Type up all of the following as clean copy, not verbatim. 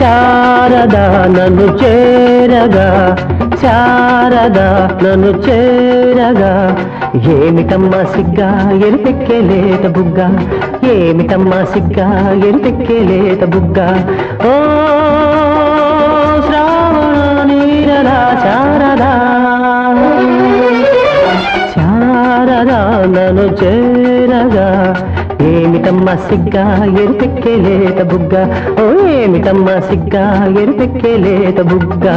శారదా నన్ను చేరగా, శారదా నన్ను చేరగా, ఏమిటమ్మా సిగ్గా ఎరిపెక్కే లేత బుగ్గ, ఏమిటమ్మా సిగ్గా ఎరిపెక్కే లేత బుగ్గ. ఓ శ్రావణ నీరదా శారదా, శారదా నన్ను చేరగా, ఏమిటమ్మా సిగ్గా ఎరిపెక్కే లేత బుగ్గ, ఓ ఏమిటమ్మా సిగ్గా ఎరిపెక్కే లేత బుగ్గ.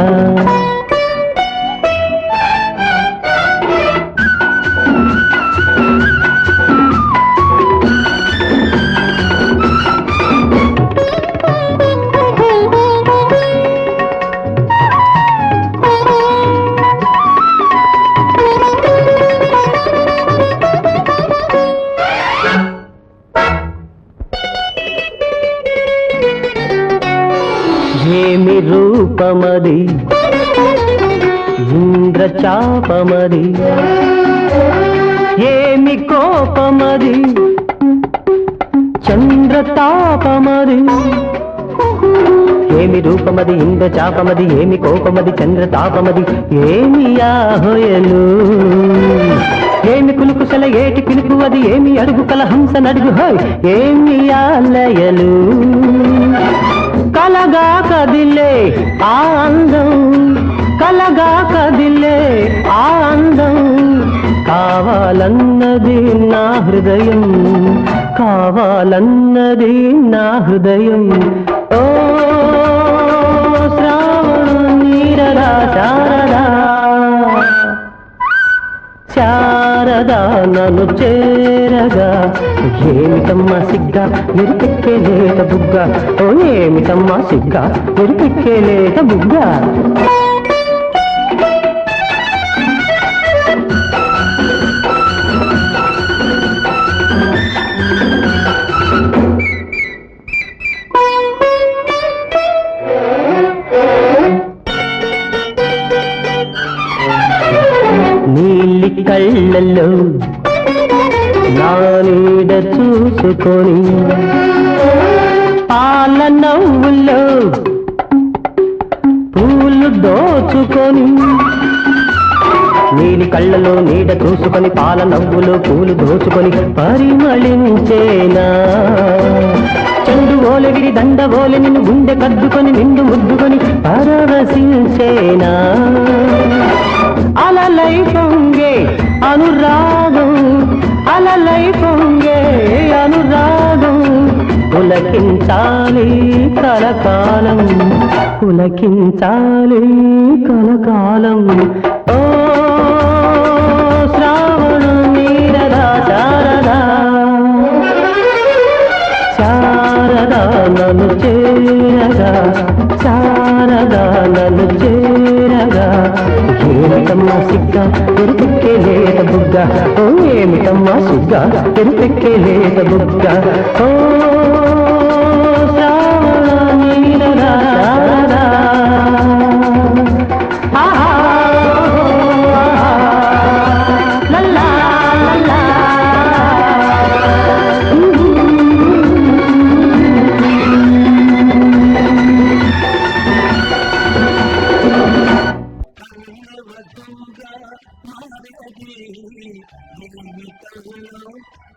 ఏమి రూపమది ఇంద్రచాపమది, ఏమి కోపమది చంద్రతాపమది, ఏమి రూపమది ఇంద్రచాపమది, ఏమి కోపమది చంద్రతాపమది, ఏమి యాహొయలు, ఏమి కులుకుసల ఏటి పిలుపు అది, ఏమి అడుగు కల హంస నడుగు హోయ్, ఏమి ఆలయలు, కలగా కదిలే ఆ అందం, కలగా కదిలే ఆ అందం, కావాలన్నది నా హృదయం, కావాలన్నది నా హృదయం. ఓ శ్రావణ నీరదా శారదా, శారదా నన్ను చేరగా, ఏమిటమ్మా సిగ్గా ఎరిపెక్కే లేత బుగ్గ, ఓ ఏమిటమ్మా సిగ్గా ఎరిపెక్కే లేత బుగ్గ. నీలి కళ్ళల్లో నా నీడ చూసుకొని, పాల నవ్వుల్లో పూలు దోచుకొని, నీలి కళ్ళలో నీడ చూసుకొని, పాల నవ్వులో పూలు దోచుకొని, పరిమళించేనా చెండు ఓలగిరి దండ ఓలి నిన్ను గుండె కద్దుకొని, నిండు ముద్దుకొని పరవశించేనా, అలలై పొంగే అనురాగం, అలలై పొంగే అనురాగం, పులకించాలి కలకాలం, పులకించాలి కలకాలం. ఓ శ్రావణ నీరదా శారదా, శారదా నన్ను చేరగా, శారదా నన్ను చేరగా, ఏమిటమ్మా సిగ్గా ఎరిపెక్కే లేత బుగ్గ, ఓ ఏమిటమ్మా సిగ్గా ఎరిపెక్కే లేత బుగ్గ. ఓ శ్రావణ నీరదా శారదా, లల్లా లల్లా.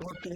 ఒకే